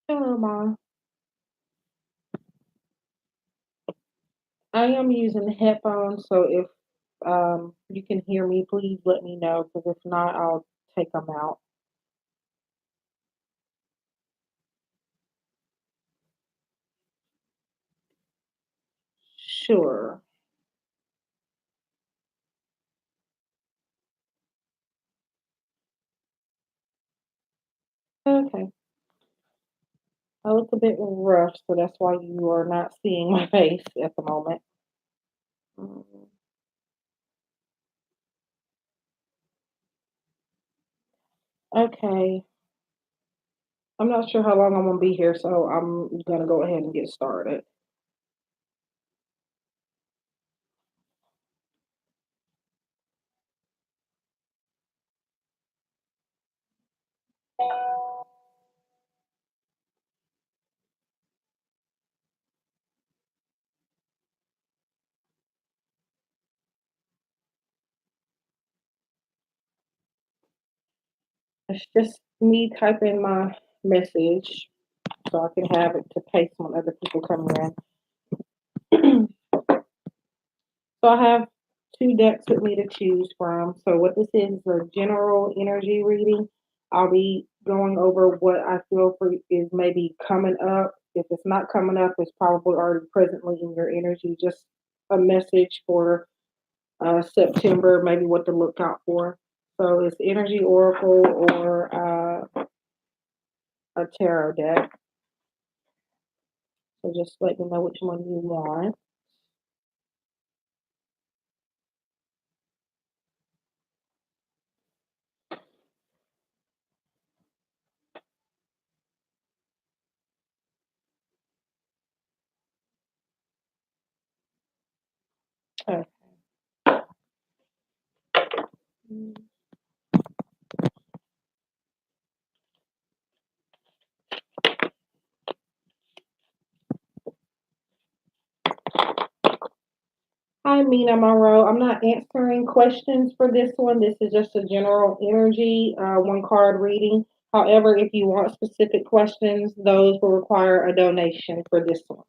Hello, Mom. I am using headphones, so if you can hear me, please let me know, because if not, I'll take them out. Sure. Okay. I look a bit rough, so that's why you are not seeing my face at the moment. Mm, Okay. I'm not sure how long I'm gonna be here, so I'm gonna go ahead and get started. It's just me typing my message so I can have it to paste when other people come in. So I have two decks with me to choose from. So what this is a general energy reading. I'll be going over what I feel for is maybe coming up. If it's not coming up, it's probably already presently in your energy. Just a message for September, maybe what to look out for. So it's energy oracle or a tarot deck. So just let me know which one you want. Okay. Hi, Mina Monroe. I'm not answering questions for this one. This is just a general energy, one card reading. However, if you want specific questions, those will require a donation for this one.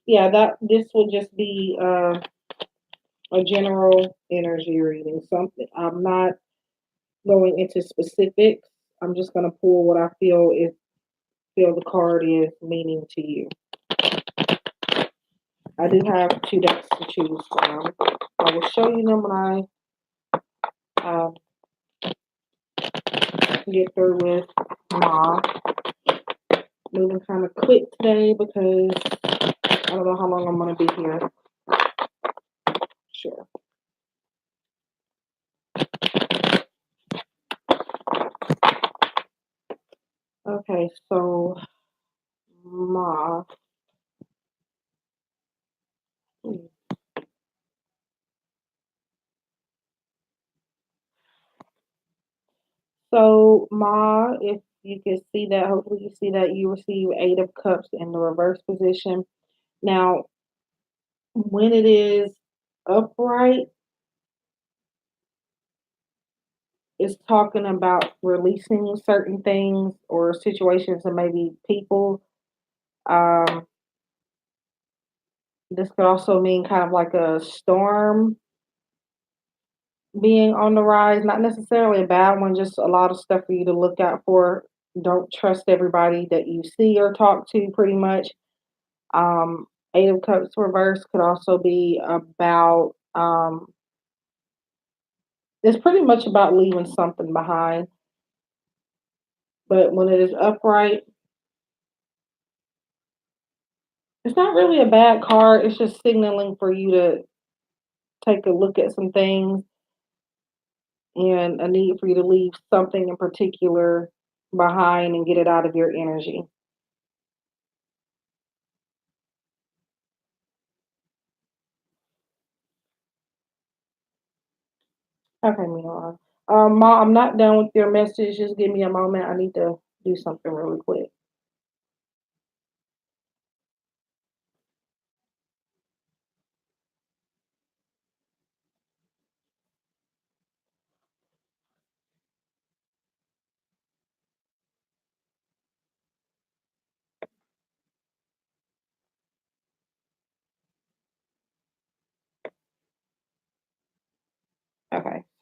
Yeah, that this will just be a general energy reading. Something I'm not going into specifics. I'm just going to pull what I feel the card is meaning to you. I do have two decks to choose from. I will show you them when I get through with Ma. Moving kind of quick today because I don't know how long I'm going to be here. Sure. Okay, so Ma. So Ma, if you can see that, hopefully you see that you receive Eight of Cups in the reverse position. Now, when it is upright, it's talking about releasing certain things or situations and maybe people. Um, this could also mean kind of like a storm being on the rise, not necessarily a bad one, just a lot of stuff for you to look out for. Don't trust everybody that you see or talk to, pretty much. Eight of Cups reverse could also be about, it's pretty much about leaving something behind. But when it is upright, it's not really a bad card. It's just signaling for you to take a look at some things and a need for you to leave something in particular behind and get it out of your energy. Okay, Mila. Ma, I'm not done with your message. Just give me a moment. I need to do something really quick.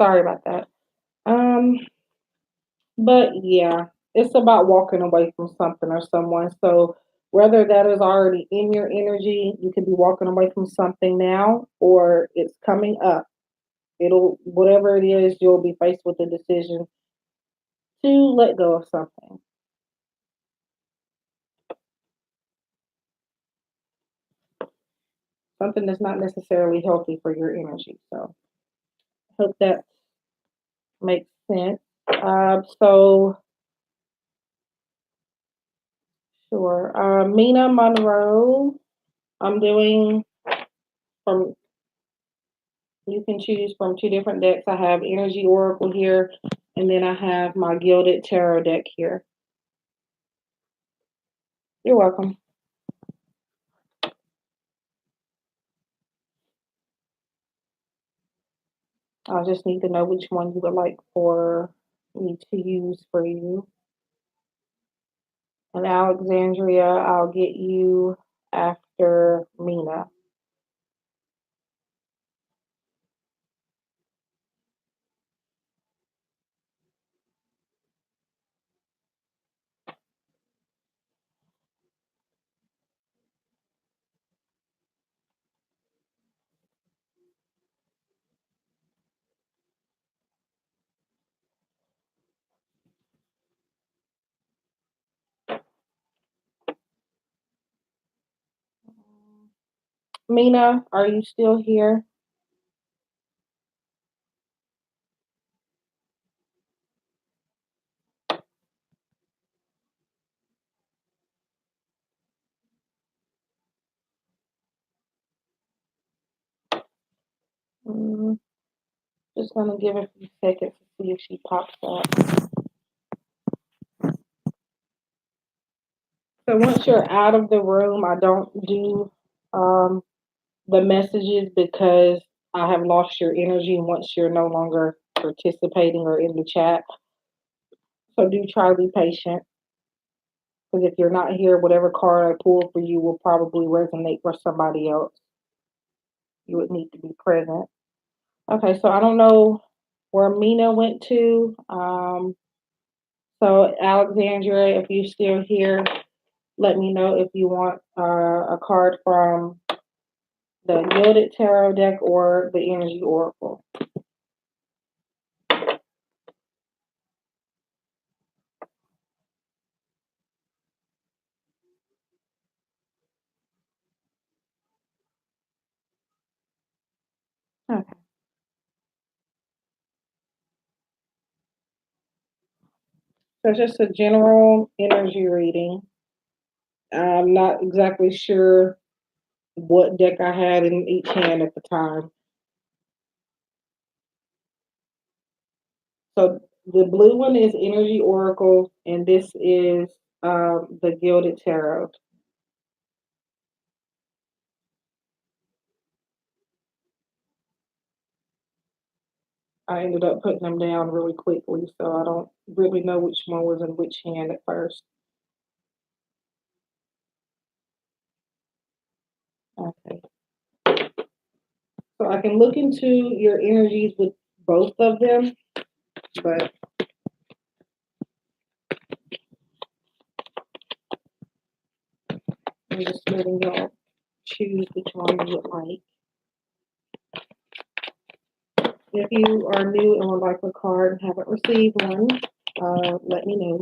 Sorry about that. But yeah, it's about walking away from something or someone. So whether that is already in your energy, you could be walking away from something now, or it's coming up. It'll whatever it is, you'll be faced with the decision to let go of something. Something that's not necessarily healthy for your energy. So hope that makes sense. So sure. Mina Monroe. I'm doing from you can choose from two different decks. I have Energy Oracle here, and then I have my Gilded Tarot deck here. You're welcome. I just need to know which one you would like for me to use for you. And Alexandria, I'll get you after Mina. Mina, are you still here? Mm, just gonna give it a few seconds to see if she pops up. So once you're out of the room, I don't do um, the messages because I have lost your energy once you're no longer participating or in the chat. So do try to be patient because if you're not here, whatever card I pull for you will probably resonate for somebody else. You would need to be present. Okay, so I don't know where Mina went to. So Alexandria, if you're still here, let me know if you want a card from the Gilded Tarot deck or the Energy Oracle. Okay. So just a general energy reading. I'm not exactly sure what deck I had in each hand at the time. So the blue one is Energy Oracle, and this is the Gilded Tarot. I ended up putting them down really quickly, so I don't really know which one was in which hand at first. Okay. So I can look into your energies with both of them, but I'm just letting y'all choose which one you would like. If you are new and would like a card and haven't received one, let me know.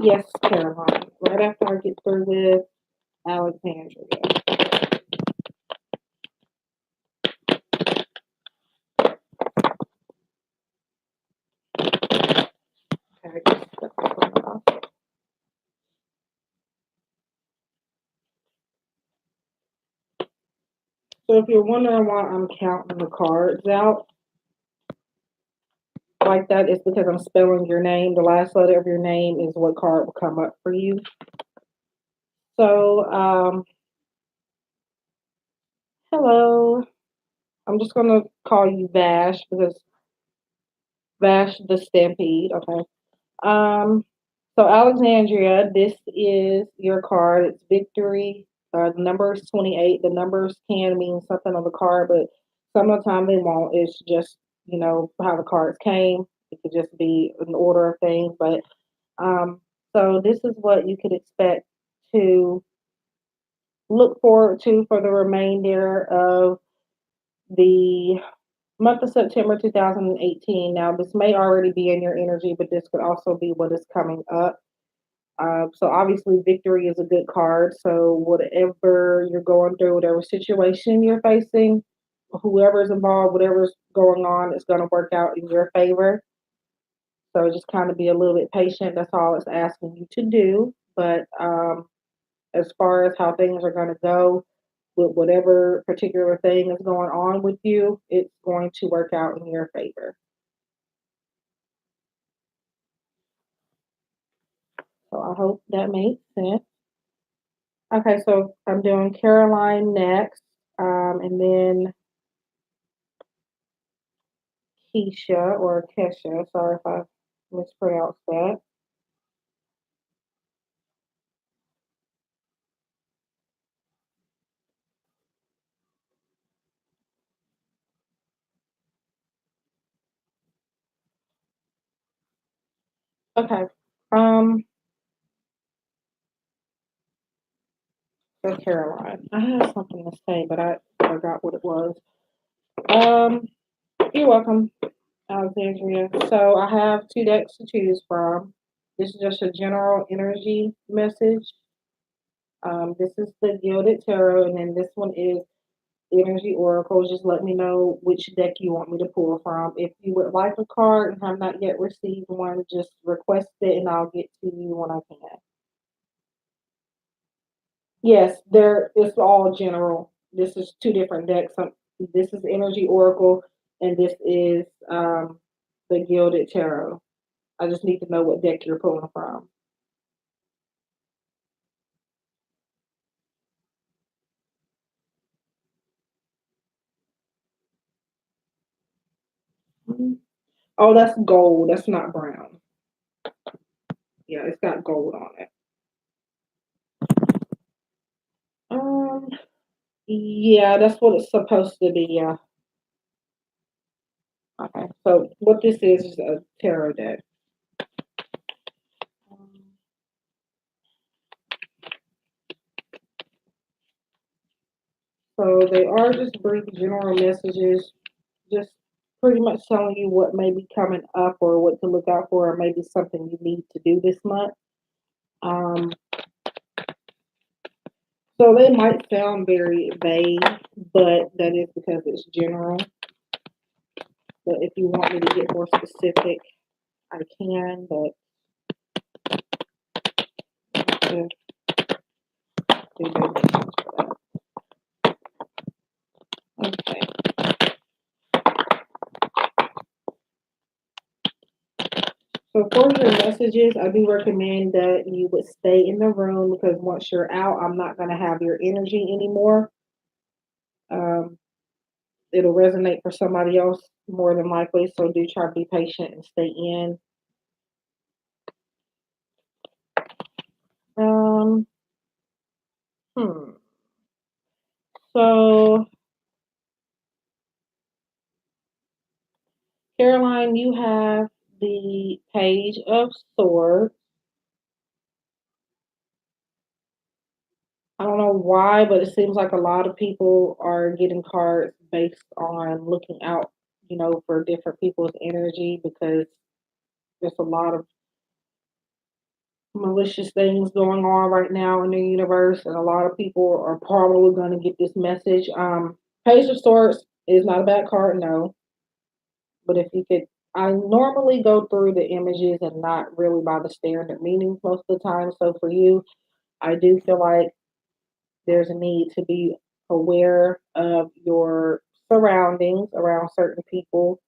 Yes, Caroline. Right after I get through with Alexandria. Okay, just put this one off. So if you're wondering why I'm counting the cards out like that, it's because I'm spelling your name. The last letter of your name is what card will come up for you. So, hello. I'm just gonna call you Vash because Vash the Stampede. Okay. Um, so Alexandria, this is your card. It's victory. The number is 28. The numbers can mean something on the card, but some of the time they won't. It's just, how the cards came. It could just be an order of things. But so this is what you could expect to look forward to for the remainder of the month of September 2018. Now, this may already be in your energy, but this could also be what is coming up. So obviously, victory is a good card. So whatever you're going through, whatever situation you're facing, whoever's involved, whatever's going on, it's going to work out in your favor. So just kind of be a little bit patient. That's all it's asking you to do. But as far as how things are going to go with whatever particular thing is going on with you, it's going to work out in your favor. So I hope that makes sense. Okay, so I'm doing Caroline next, and then Keisha or Kesha. Sorry if I mispronounced that. Okay. Um, so Caroline. I had something to say, but I forgot what it was. Um, you're welcome, Alexandria. So I have two decks to choose from. This is just a general energy message. This is the Gilded Tarot, and then this one is Energy Oracle. Just let me know which deck you want me to pull from. If you would like a card and have not yet received one, just request it and I'll get to you when I can. Yes, there it's all general. This is two different decks. This is Energy Oracle and this is the Gilded Tarot. I just need to know what deck you're pulling from. Mhm. Oh, that's gold. That's not brown. Yeah, it's got gold on it. Um, yeah, that's what it's supposed to be. Yeah. Okay. So what this is a tarot deck. Um, So they are just brief general messages, just pretty much telling you what may be coming up or what to look out for, or maybe something you need to do this month. Um, so they might sound very vague, but that is because it's general. But if you want me to get more specific, I can. But uh, do that. Okay. So for your messages, I do recommend that you would stay in the room because once you're out, I'm not going to have your energy anymore. Um, it'll resonate for somebody else more than likely. So do try to be patient and stay in. Um, hmm. So Caroline, you have the Page of Swords. I don't know why, but it seems like a lot of people are getting cards based on looking out, for different people's energy because there's a lot of malicious things going on right now in the universe, and a lot of people are probably going to get this message. Page of Swords is not a bad card, no, but if you could, I normally go through the images and not really by the standard meanings most of the time. So for you, I do feel like there's a need to be aware of your surroundings around certain people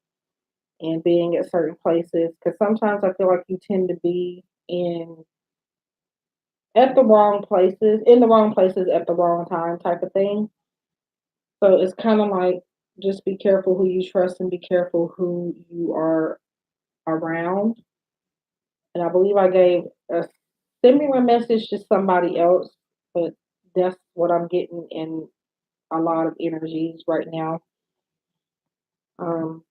and being at certain places because sometimes I feel like you tend to be in at the wrong places, in the wrong places at the wrong time type of thing. So it's kind of like just be careful who you trust and be careful who you are around. And I believe I gave a similar message to somebody else, but that's what I'm getting in a lot of energies right now. Um,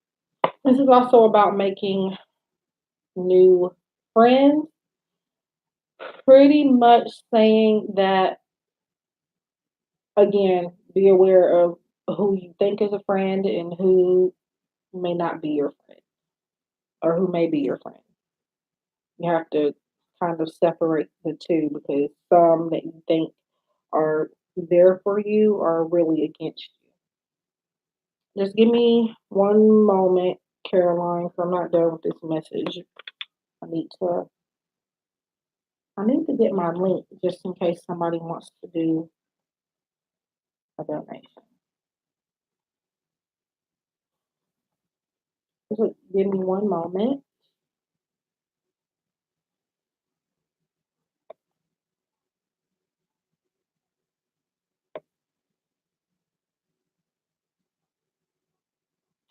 this is also about making new friends, pretty much saying that again, be aware of who you think is a friend and who may not be your friend or who may be your friend. You have to kind of separate the two because some that you think are there for you are really against you. Just give me one moment, Caroline, 'cause I'm not done with this message. I need to I need to get my link just in case somebody wants to do a donation. Just give me one moment.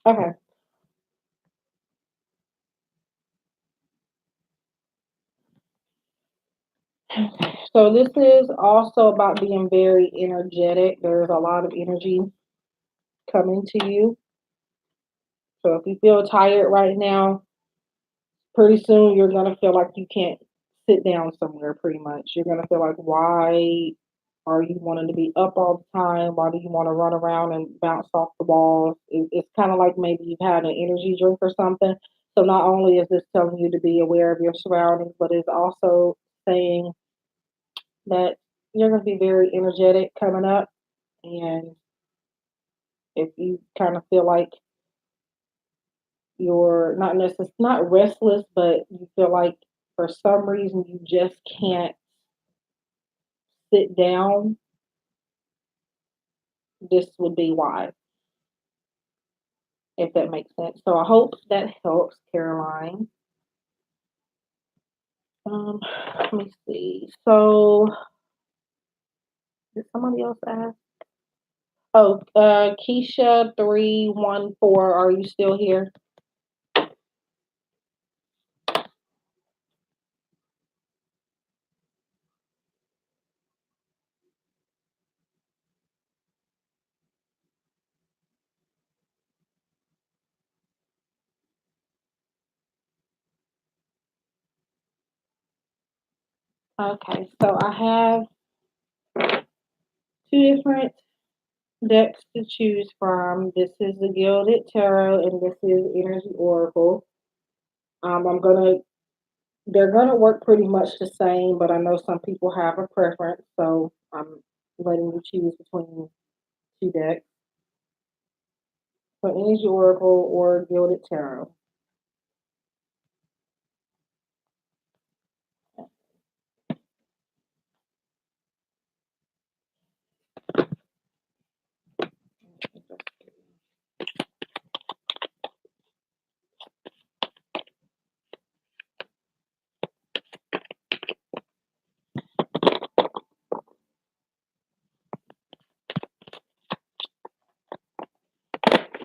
Okay. So this is also about being very energetic. There's a lot of energy coming to you. So if you feel tired right now, pretty soon you're gonna feel like you can't sit down somewhere pretty much. You're gonna feel like why are you wanting to be up all the time? Why do you want to run around and bounce off the walls? It's kind of like maybe you've had an energy drink or something. So not only is this telling you to be aware of your surroundings, but it's also saying that you're going to be very energetic coming up. And if you kind of feel like you're not necessarily not restless, but you feel like for some reason you just can't sit down, this would be why, if that makes sense. So I hope that helps, Caroline. Let me see. So did somebody else ask? Oh, Keisha 314, are you still here? Okay, so I have two different decks to choose from. This is the Gilded Tarot and this is Energy Oracle. I'm gonna they're gonna work pretty much the same, but I know some people have a preference, so I'm letting you choose between two decks. So Energy Oracle or Gilded Tarot.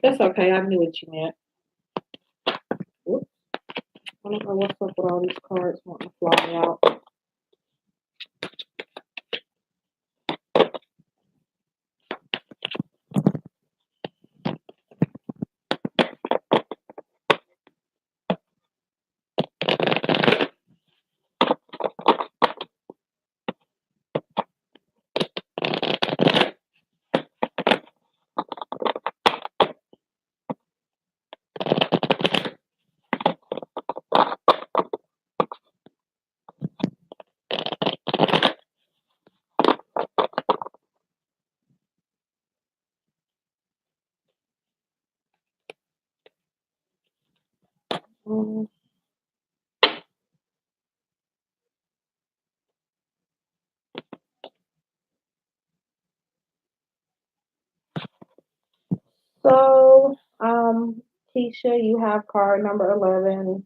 That's okay, I knew what you meant. Whoops. I don't know what's up with all these cards wanting to fly out. Um, so, Keisha, you have card number 11,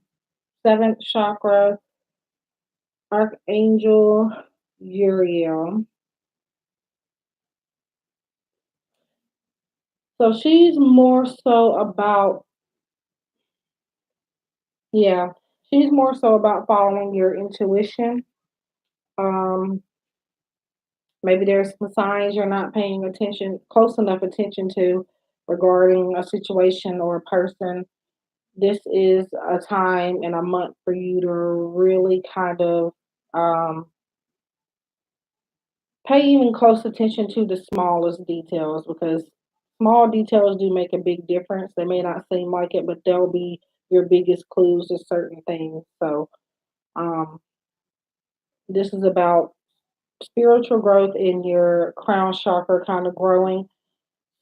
seventh chakra, Archangel Uriel. So she's more so about, yeah, she's more so about following your intuition. Um, Maybe there's some signs you're not paying attention, close enough attention to regarding a situation or a person. This is a time and a month for you to really kind of um, pay even close attention to the smallest details because small details do make a big difference. They may not seem like it, but they'll be your biggest clues to certain things. So, um, this is about spiritual growth in your crown chakra kind of growing.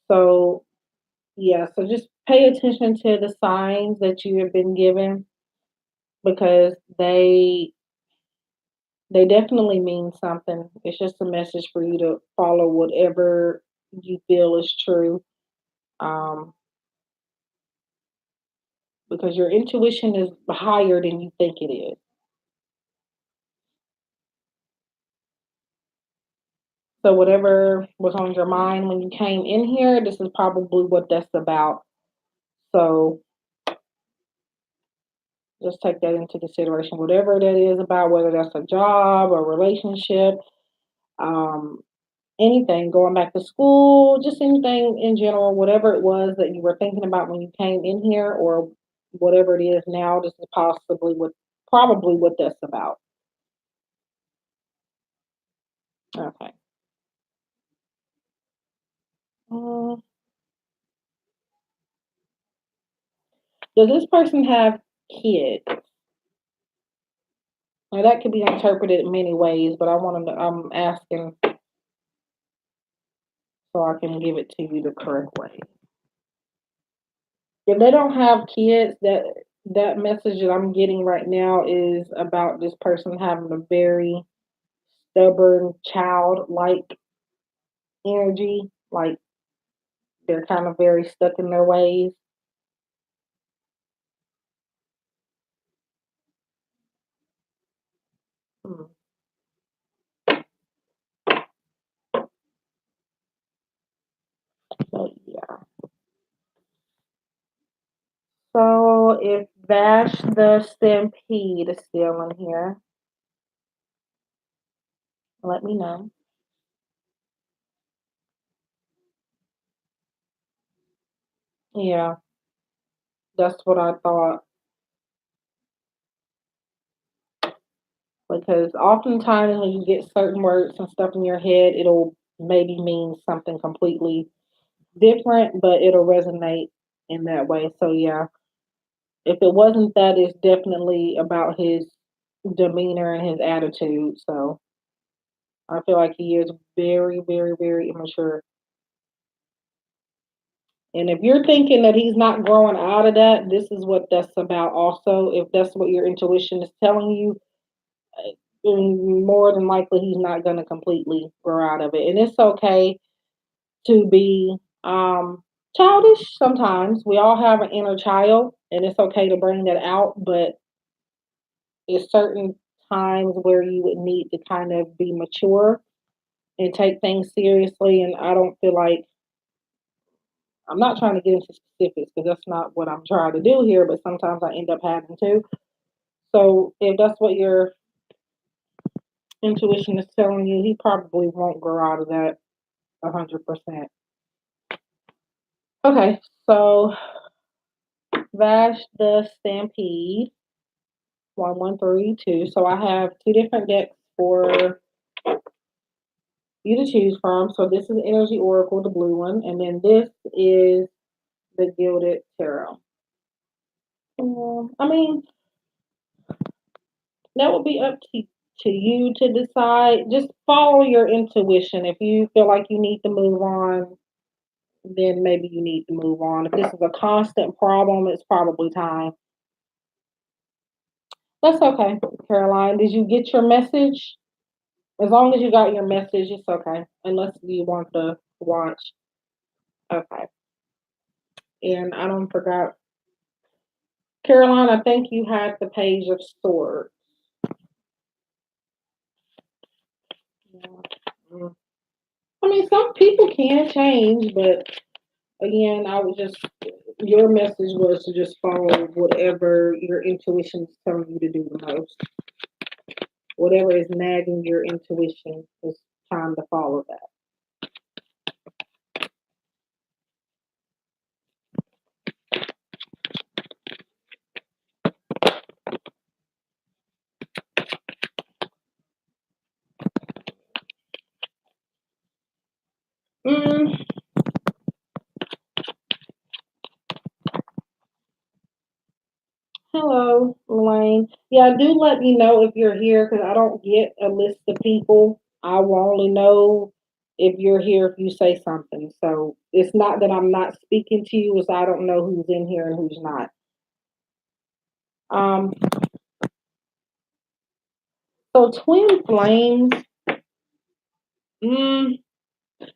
So, yeah, so just pay attention to the signs that you have been given because they definitely mean something. It's just a message for you to follow whatever you feel is true. Um, because your intuition is higher than you think it is. So whatever was on your mind when you came in here, this is probably what that's about. So just take that into consideration. Whatever that is about, whether that's a job, a relationship, um, anything, going back to school, just anything in general, whatever it was that you were thinking about when you came in here, or whatever it is now, this is possibly what, probably what that's about. Okay. Mm, does this person have kids? Now that could be interpreted in many ways, but I'm asking so I can give it to you the correct way. If they don't have kids, that message that I'm getting right now is about this person having a very stubborn, childlike energy, like they're kind of very stuck in their ways. Hmm. So yeah. So if Vash the Stampede is still in here, let me know. Yeah, that's what I thought. Because oftentimes when you get certain words and stuff in your head, it'll maybe mean something completely different, but it'll resonate in that way. So yeah, if it wasn't that, it's definitely about his demeanor and his attitude. So I feel like he is very, very, very immature. And if you're thinking that he's not growing out of that, this is what that's about also. If that's what your intuition is telling you, more than likely he's not going to completely grow out of it. And it's okay to be childish sometimes. We all have an inner child, and it's okay to bring that out, but it's certain times where you would need to kind of be mature and take things seriously. And I don't feel like I'm not trying to get into specifics because that's not what I'm trying to do here, but sometimes I end up having to. So if that's what your intuition is telling you, he probably won't grow out of that 100%. Okay, so Vash the Stampede 1132. So I have two different decks for you to choose from. So this is Energy Oracle, the blue one, and then this is the Gilded Tarot. I mean, that would be up to you to decide. Just follow your intuition. If you feel like you need to move on, then maybe you need to move on. If this is a constant problem, it's probably time. That's okay, Caroline. Did you get your message? As long as you got your message, it's okay. Unless you want to watch. Okay. And I don't forgot. Caroline, I think you had the Page of Swords. Mm. I mean, some people can change, but again, I would just, your message was to just follow whatever your intuition is telling you to do the most. Whatever is nagging your intuition, it's time to follow that. Mm, hello, Elaine. Yeah, do let me know if you're here because I don't get a list of people. I will only know if you're here if you say something. So it's not that I'm not speaking to you, it's I don't know who's in here and who's not. Um, so twin flames, mm,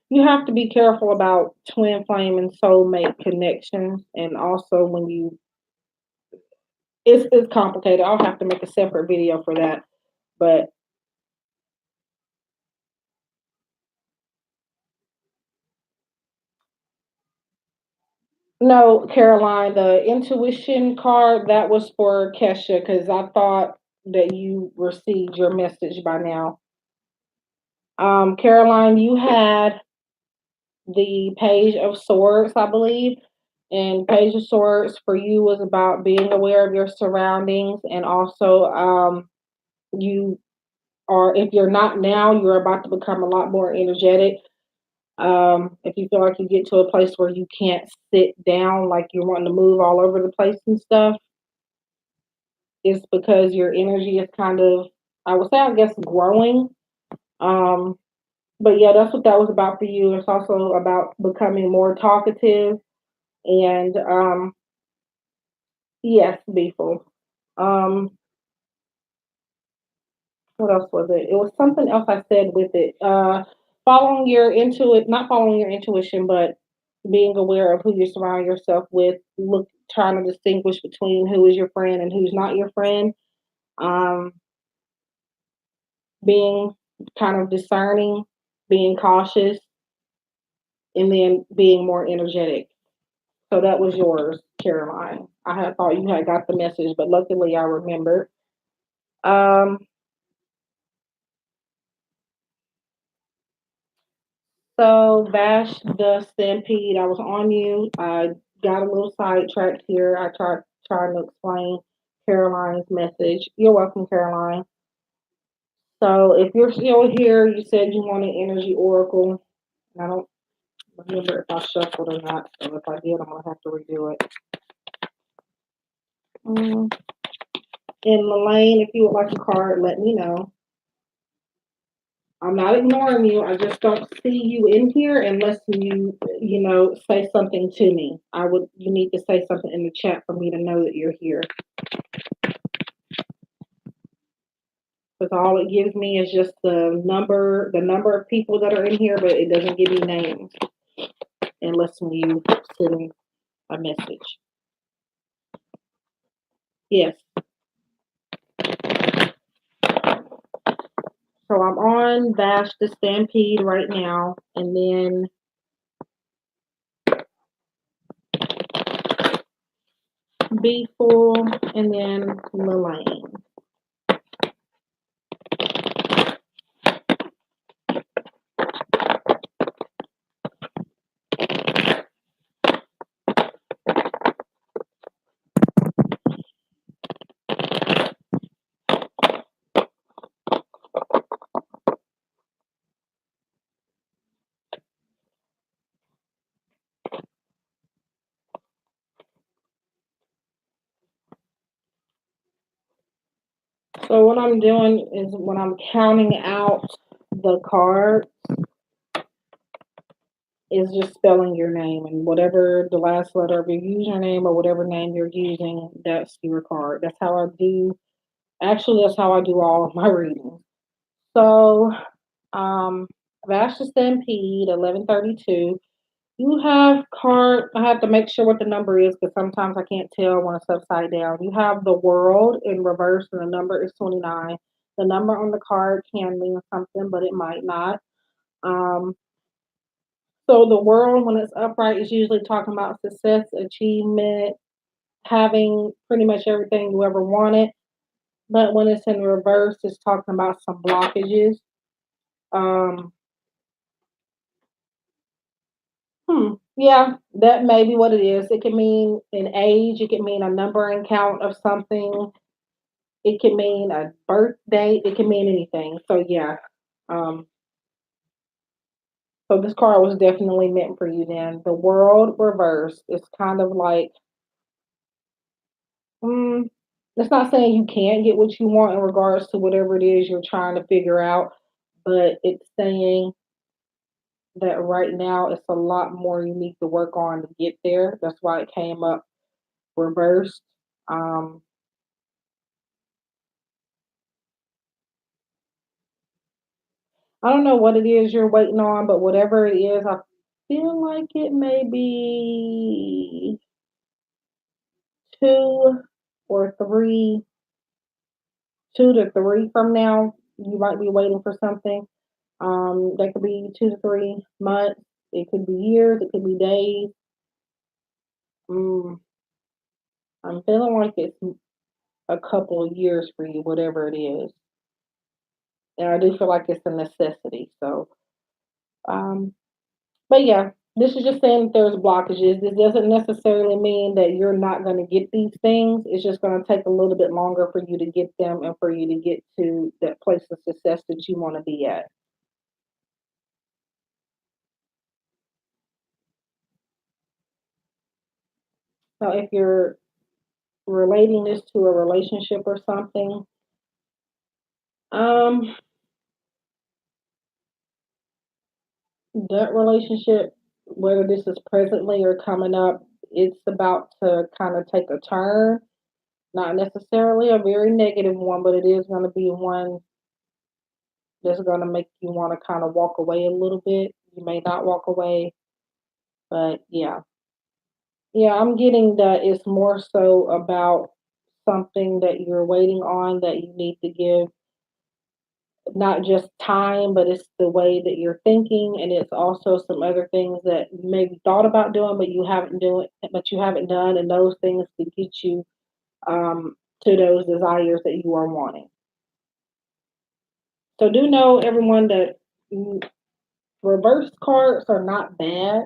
you have to be careful about twin flame and soulmate connections, and also when you, it's complicated. I'll have to make a separate video for that. But no, Caroline, the intuition card that was for Kesha because I thought that you received your message by now. Caroline, you had the Page of Swords, I believe. And Page of Swords for you was about being aware of your surroundings, and also you are, if you're not now, you're about to become a lot more energetic. If you feel like you get to a place where you can't sit down, like you're wanting to move all over the place and stuff, it's because your energy is kind of, I would say, I guess, growing. Um, but yeah, that's what that was about for you. It's also about becoming more talkative and yes, Beeful. Um, what else was it? It was something else I said with it. Following your not following your intuition, but being aware of who you surround yourself with. Look, trying to distinguish between who is your friend and who's not your friend. Um, being kind of discerning, being cautious, and then being more energetic. So that was yours, Caroline. I had thought you had got the message, but luckily I remembered. Um, so Bash the Stampede, I was on you. I got a little sidetracked here. I tried trying to explain Caroline's message. You're welcome, Caroline. So if you're still here, you said you want an energy oracle. I don't remember if I shuffled or not. So if I did, I'm gonna have to redo it. Mm. And Elaine, if you would like a card, let me know. I'm not ignoring you. I just don't see you in here unless say something to me. You need to say something in the chat for me to know that you're here. Because all it gives me is just the number of people that are in here, but it doesn't give me names unless you send a message. Yes. So I'm on Bash the Stampede right now, and then Be Full, and then Lilane. So what I'm doing is when I'm counting out the card is just spelling your name and whatever the last letter of your username or whatever name you're using, that's your card. That's how I do. Actually, that's how I do all of my readings. So, um, Vashta Stampede, 1132. You have card. I have to make sure what the number is because sometimes I can't tell when it's upside down. You have the world in reverse, and the number is 29. The number on the card can mean something, but it might not. Um, so the world, when it's upright, is usually talking about success, achievement, having pretty much everything you ever wanted. But when it's in reverse, it's talking about some blockages. Um, yeah, that may be what it is. It can mean an age, it can mean a number and count of something, it can mean a birth date, it can mean anything. So yeah. Um, so this card was definitely meant for you then. The world reversed. It's kind of like, mm, it's not saying you can't get what you want in regards to whatever it is you're trying to figure out, but it's saying that right now it's a lot more you need to work on to get there. That's why it came up reversed. Um, I don't know what it is you're waiting on, but whatever it is, I feel like it may be 2 or 3, 2 to 3 from now. You might be waiting for something. That could be 2 to 3 months. It could be years. It could be days. Mm, I'm feeling like it's a couple of years for you, whatever it is. And I do feel like it's a necessity. So, um, but yeah, this is just saying that there's blockages. This doesn't necessarily mean that you're not going to get these things. It's just going to take a little bit longer for you to get them and for you to get to that place of success that you want to be at. So if you're relating this to a relationship or something, um, that relationship, whether this is presently or coming up, it's about to kind of take a turn. Not necessarily a very negative one, but it is going to be one that's going to make you want to kind of walk away a little bit. You may not walk away, but yeah. Yeah, I'm getting that it's more so about something that you're waiting on that you need to give not just time, but it's the way that you're thinking, and it's also some other things that you maybe thought about doing, but you haven't done, and those things to get you to those desires that you are wanting. So do know everyone that reverse cards are not bad.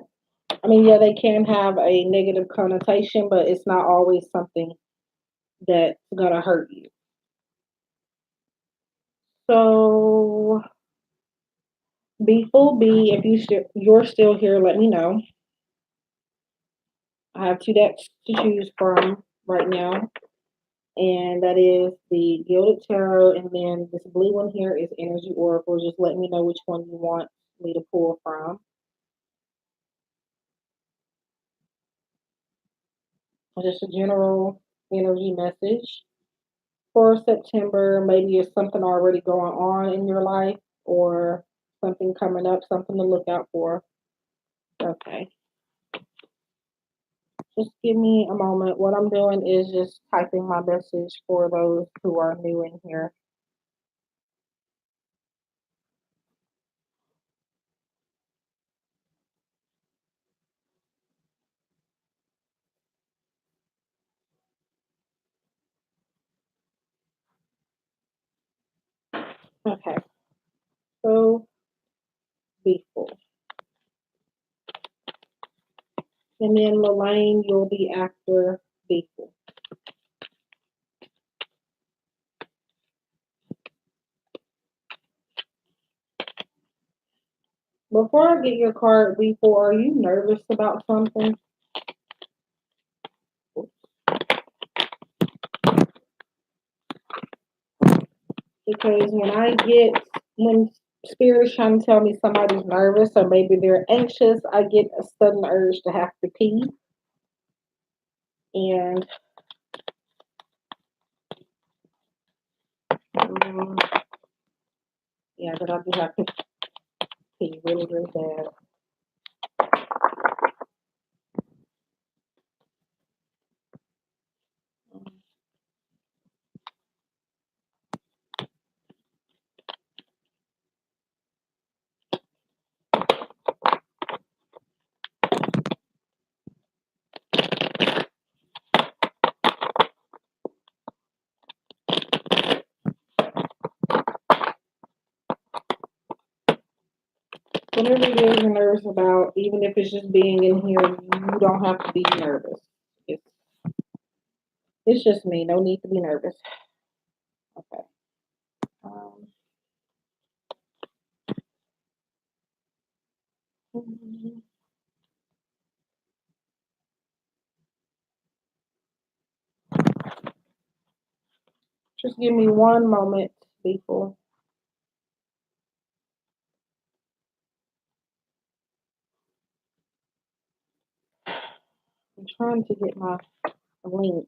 I mean, yeah, they can have a negative connotation, but it's not always something that's gonna hurt you. So be full B. If you're still here, let me know. I have two decks to choose from right now, and that is the Gilded Tarot, and then this blue one here is Energy Oracle. Just let me know which one you want me to pull from. Just a general energy message for September. Maybe it's something already going on in your life or something coming up, something to look out for. Okay. Just give me a moment. What I'm doing is just typing my message for those who are new in here. Okay. So be full. And then Lelaine, you'll be after be full. Before I get your card, before, are you nervous about something? Because when spirits trying to tell me somebody's nervous or maybe they're anxious, I get a sudden urge to have to pee. And um, yeah, but I do have to pee really, really bad. Whatever it is you're nervous about, even if it's just being in here, you don't have to be nervous. It's, it's just me. No need to be nervous. Okay. Um, just give me one moment, people. I'm trying to get my link.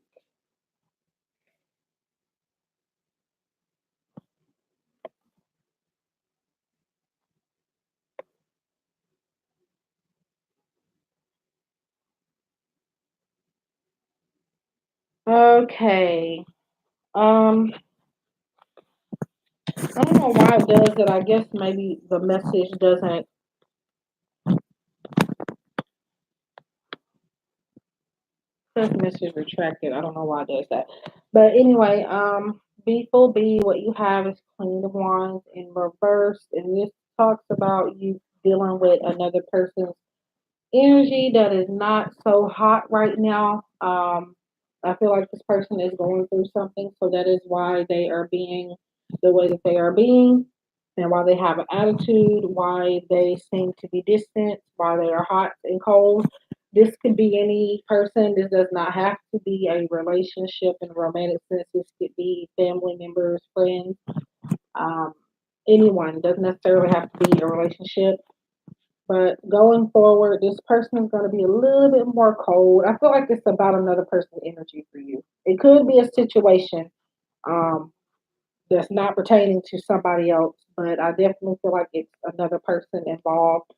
Okay. Um, I don't know why it does it. I guess maybe the message doesn't says message retracted. I don't know why it does that. But anyway, B full B, what you have is Queen of Wands in reverse, and this talks about you dealing with another person's energy that is not so hot right now. I feel like this person is going through something, so that is why they are being the way that they are being, and why they have an attitude, why they seem to be distant, why they are hot and cold. This could be any person. This does not have to be a relationship in a romantic sense. This could be family members, friends, um, anyone. It doesn't necessarily have to be a relationship. But going forward, this person is going to be a little bit more cold. I feel like it's about another person's energy for you. It could be a situation um, that's not pertaining to somebody else, but I definitely feel like it's another person involved.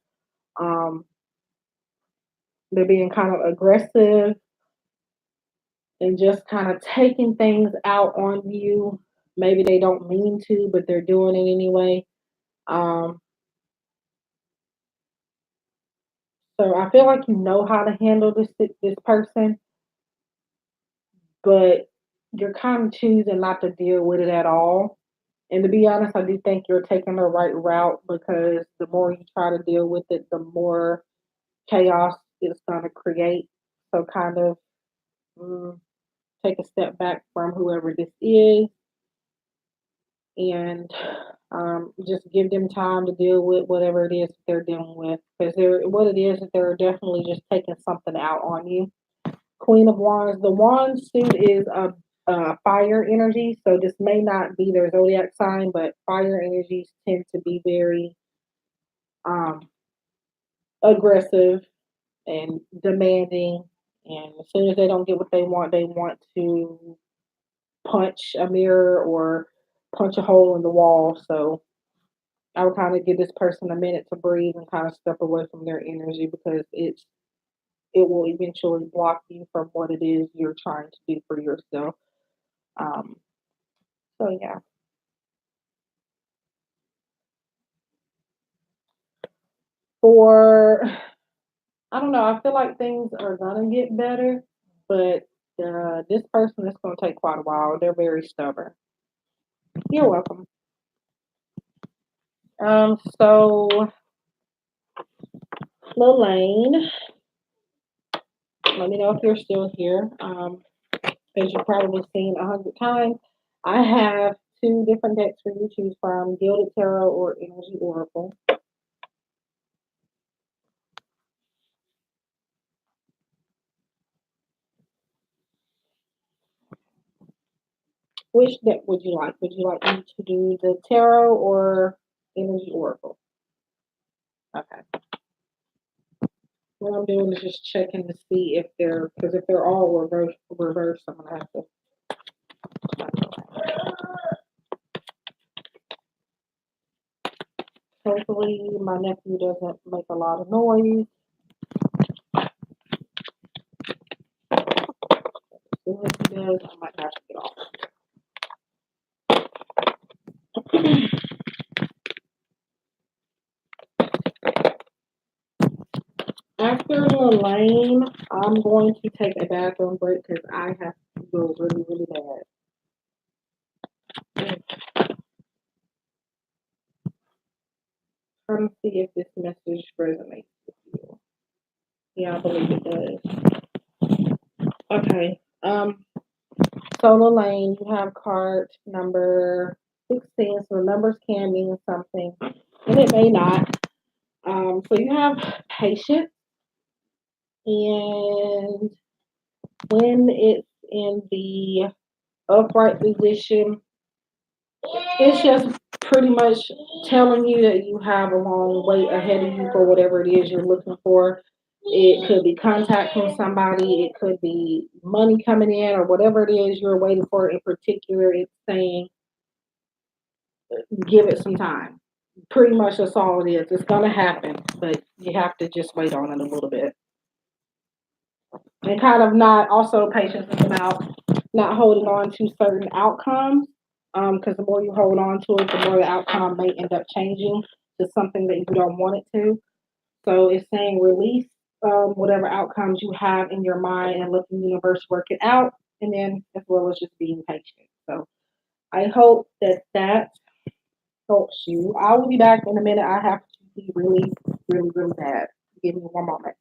Um, they're being kind of aggressive and just kind of taking things out on you. Maybe they don't mean to, but they're doing it anyway. Um, so I feel like you know how to handle this person, but you're kind of choosing not to deal with it at all. And to be honest, I do think you're taking the right route because the more you try to deal with it, the more chaos it's going to create. So, kind of mm, take a step back from whoever this is and just give them time to deal with whatever it is that they're dealing with. Because what it is that they're definitely just taking something out on you. Queen of Wands. The Wand suit is a fire energy, so this may not be their zodiac sign, but fire energies tend to be very um, aggressive and demanding. And as soon as they don't get what they want to punch a mirror or punch a hole in the wall. So I would kind of give this person a minute to breathe and kind of step away from their energy because it will eventually block you from what it is you're trying to do for yourself. Um, so yeah. For I don't know, I feel like things are gonna get better, but this person is gonna take quite a while. They're very stubborn. You're welcome. So Lelaine, let me know if you're still here. As you've probably seen 100 times, I have two different decks for you to choose from: Gilded Tarot or Energy Oracle. Which deck would you like? Would you like me to do the Tarot or Energy Oracle? Okay. What I'm doing is just checking to see if they're because if they're all reverse, I'm gonna have to. Hopefully, my nephew doesn't make a lot of noise. As soon as he does, I might have to get off. After Lane, I'm going to take a bathroom break because I have to go really, really bad. trying to see if this message resonates with you. Yeah, I believe it does. Okay. Solo lane, you have card number 16. So numbers can mean something, and it may not. So you have patience, and when it's in the upright position, it's just pretty much telling you that you have a long wait ahead of you for whatever it is you're looking for. It could be contact from somebody, it could be money coming in, or whatever it is you're waiting for in particular. It's saying, give it some time. Pretty much that's all it is. It's going to happen, but you have to just wait on it a little bit. And kind of not, also, patience is about not holding on to certain outcomes, because the more you hold on to it, the more the outcome may end up changing to something that you don't want it to. So it's saying release whatever outcomes you have in your mind and let the universe work it out, and then as well as just being patient. So I hope that that helps you. I will be back in a minute. I have to be really, really, really bad. Give me one moment.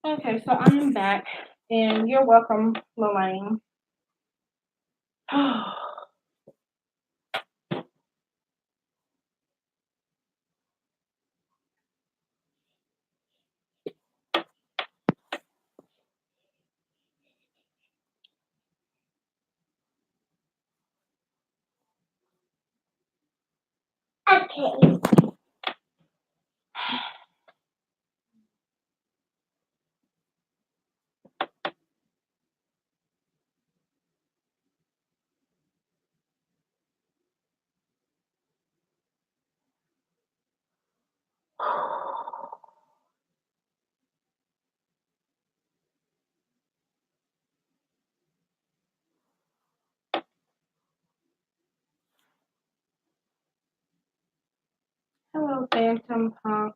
Okay, so I'm back, and you're welcome, Lorraine. Okay. Hello, Phantom Punk.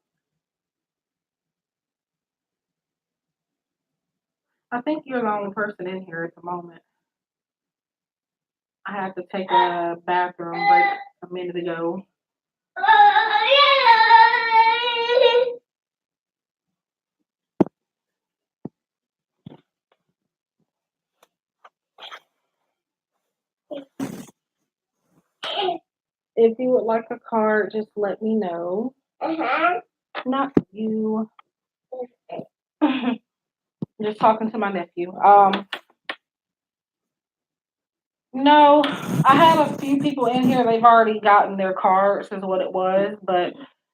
I think you're the only person in here at the moment. I had to take a bathroom break a minute ago. If you would like a card, just let me know. Not you. Just talking to my nephew. No, I have a few people in here. They've already gotten their cards, is what it was, but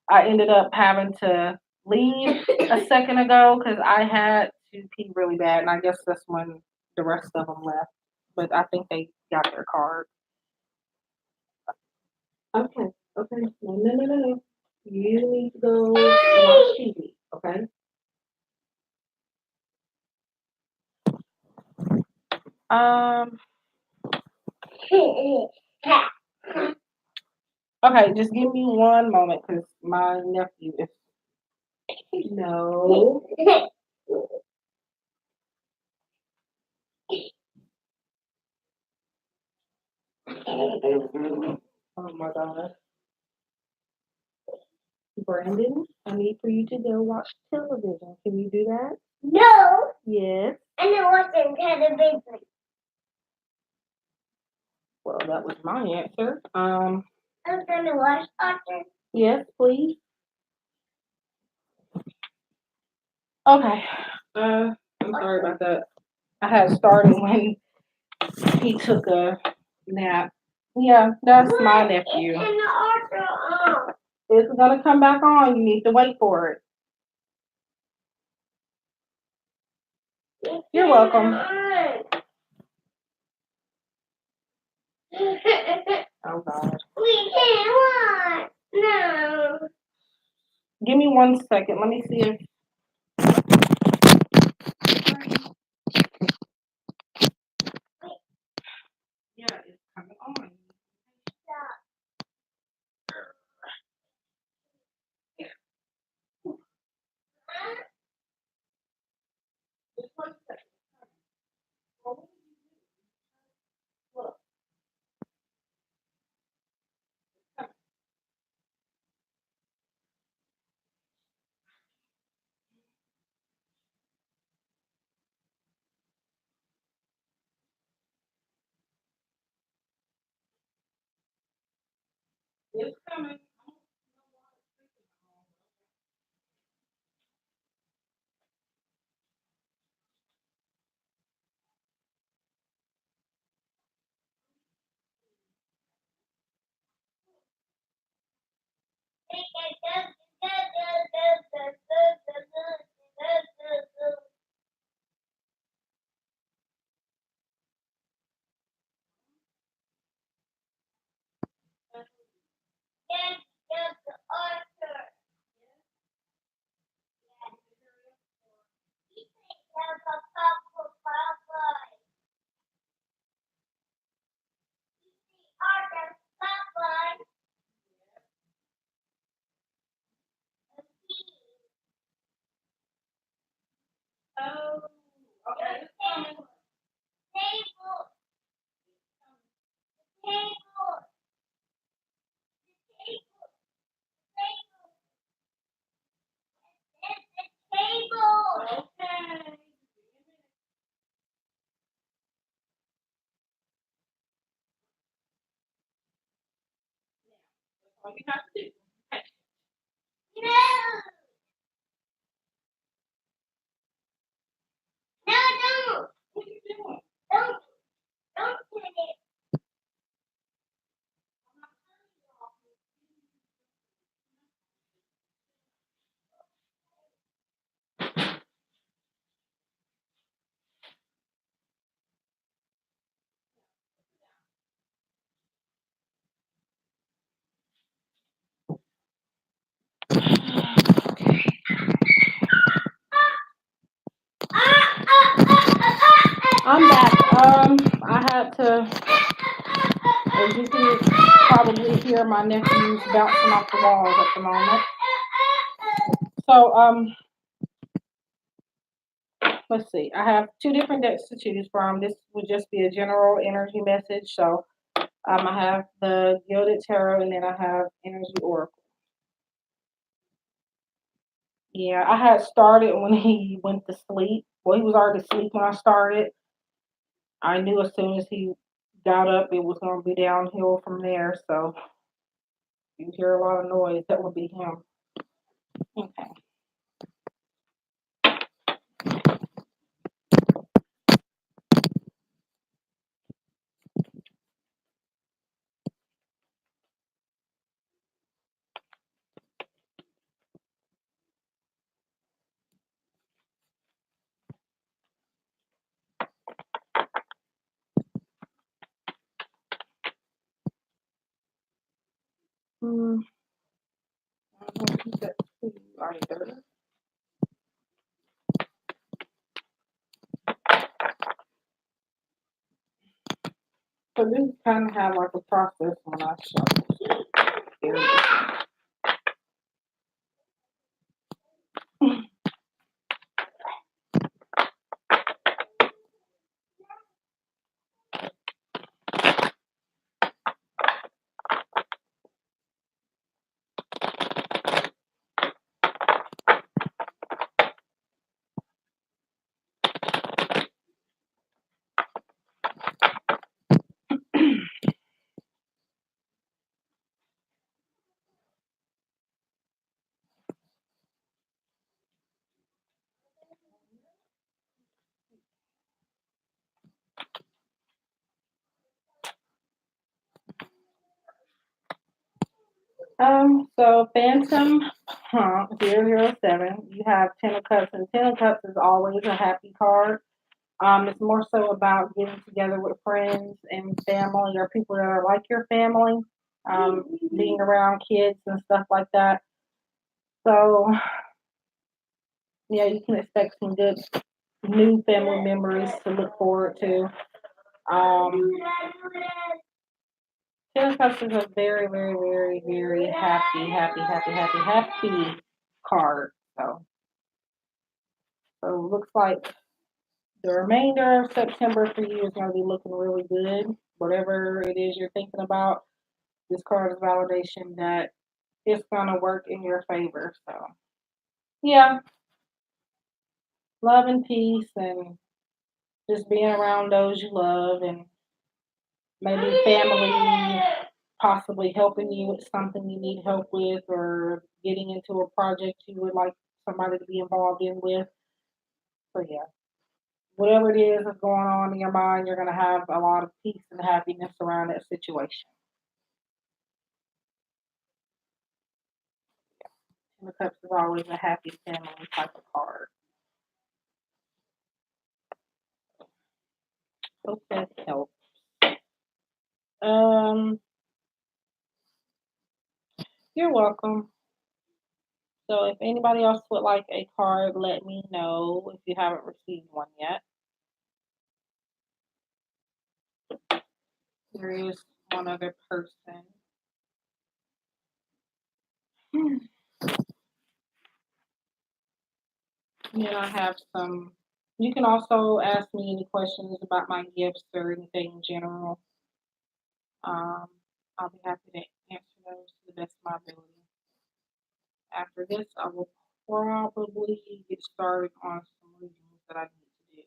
I ended up having to leave a second ago because I had to pee really bad, and I guess that's when the rest of them left. But I think they got their card. Okay, okay. No, no, no, no, no. You need to go watch TV, okay? Um, okay, just give me one moment because my nephew is. No. Oh my God. Brandon, I need for you to go watch television. Can you do that? No. Yes. I'm not watching television. Well, that was my answer. I'm gonna watch Arthur. Yes, please. Okay. I'm sorry about that. I had started when he took a nap. Yeah, that's my nephew. It's gonna come back on. You need to wait for it. You're welcome. Oh God. We can't watch. No. Give me 1 second. Let me see if. Yeah, it's coming on. Just 1 second. Look. It's coming. Oh, okay. It's coming. Okay. That's all you have to do. Okay. What are you doing? I'm back. I had to, as you can probably hear, my nephew's bouncing off the walls at the moment. So, let's see. I have two different decks to choose from. This would just be a general energy message. So, I have the Gilded Tarot, and then I have Energy Oracle. Yeah, I had started when he went to sleep. Well, he was already asleep when I started. I knew as soon as he got up, it was going to be downhill from there. So, you hear a lot of noise, that would be him. Okay. Mm, I don't think that's too either. So this kind of have like a process when I shuffle. There it is. So Phantom Punk 007, you have Ten of Cups, and Ten of Cups is always a happy card. It's more so about getting together with friends and family or people that are like your family, being around kids and stuff like that. So, yeah, you can expect some good new family memories to look forward to. Um, Ten of Cups is a very, very, very, very happy, happy, happy, happy, happy card. So it looks like the remainder of September for you is going to be looking really good. Whatever it is you're thinking about, this card is validation that it's going to work in your favor. So, yeah, love and peace and just being around those you love and maybe family possibly helping you with something you need help with or getting into a project you would like somebody to be involved in with. So, yeah, whatever it is that's going on in your mind, you're going to have a lot of peace and happiness around that situation. And the Cups is always a happy family type of card. Hope that helps. Um, you're welcome. So if anybody else would like a card, let me know if you haven't received one yet. There is one other person. And then I have some. You can also ask me any questions about my gifts or anything in general. Um, I'll be happy to answer those to the best of my ability. After this, I will probably get started on some readings that I need to do.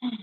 Hmm.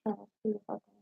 trying to see if I can.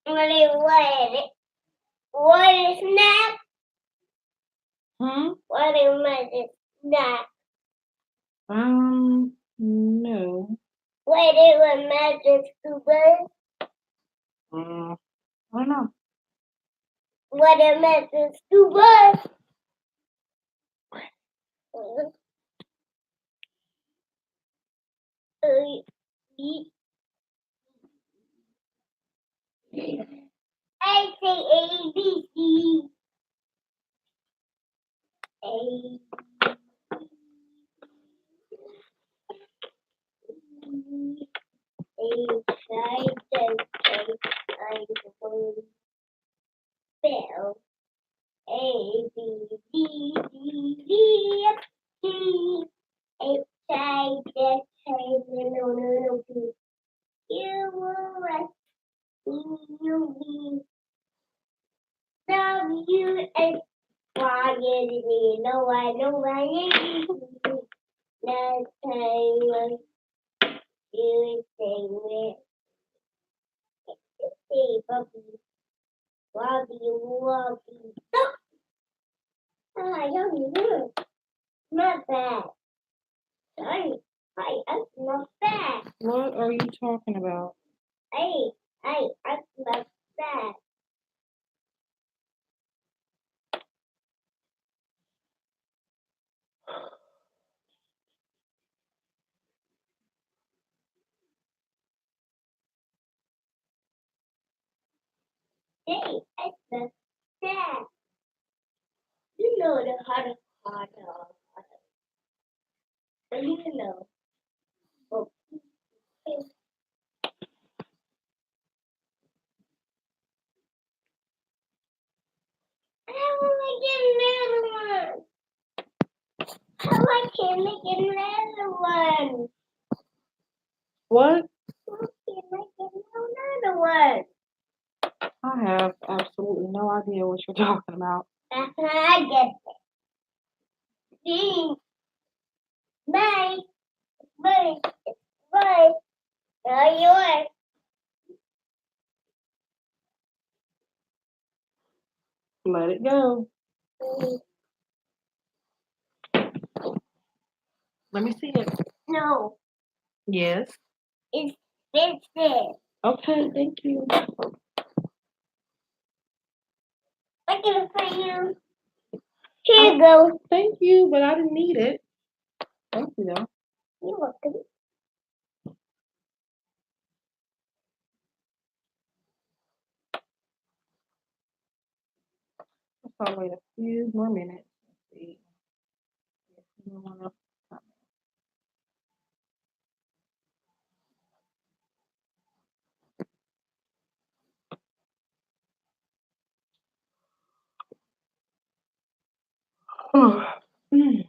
What is snack? What is snack? No. What is a magic super? I don't know. What is magic super? I say A B C A Bill A B D D D T H I J K no P Q R S T U V W X Y Z no I know I Let's say you say with Bobby Bobby. I don't know. Not bad. Sorry. Hi, that's not bad. What are you talking about? Hey, that's not bad. Hey, it's the sad. You know the hot. You know. Oh, I want to get another one. I can make another one. What? I can make another one. I have absolutely no idea what you're talking about. That's how I get it. See, bye, bye, bye. Now yours. Let it go. Let me see it. No, Yes. it's expensive. Okay, thank you. I get it for you. Here you go. Thank you, but I didn't need it. Thank you, though. You're welcome. I'll wait a few more minutes. Let's see if anyone else is coming.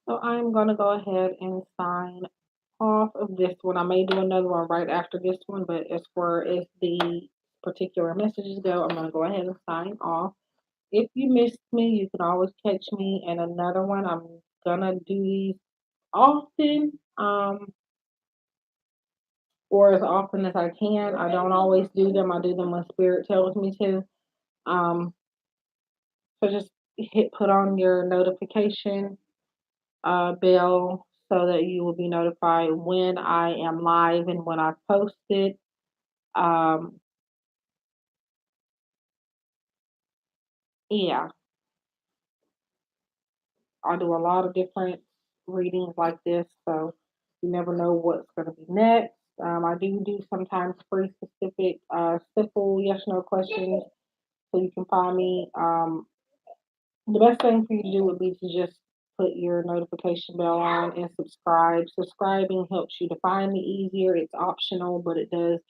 So I'm going to go ahead and sign off of this one. I may do another one right after this one, but as far as the particular messages go, I'm going to go ahead and sign off. If you missed me, you can always catch me in another one. I'm going to do these often, or as often as I can. I don't always do them. I do them when Spirit tells me to. Um, so just hit put on your notification bell so that you will be notified when I am live and when I post it. Um, yeah, I do a lot of different readings like this, so you never know what's going to be next. I do sometimes free specific, simple yes no questions, so you can find me. The best thing for you to do would be to just put your notification bell on and subscribe. Subscribing helps you to find me easier. It's optional, but it does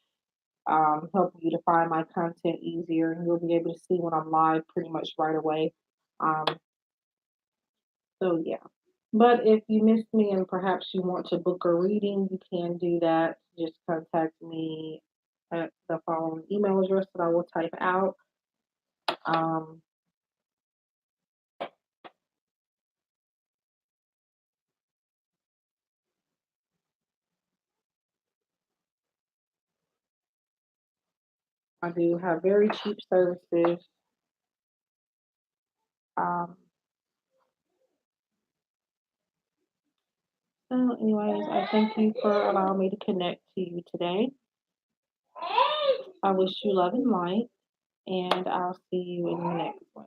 help you to find my content easier, and you'll be able to see when I'm live pretty much right away. Um, so yeah. But if you missed me and perhaps you want to book a reading, you can do that. Just contact me at the following email address that I will type out. Um, I do have very cheap services. Um, so, anyways, I thank you for allowing me to connect to you today. I wish you love and light, and I'll see you in the next one.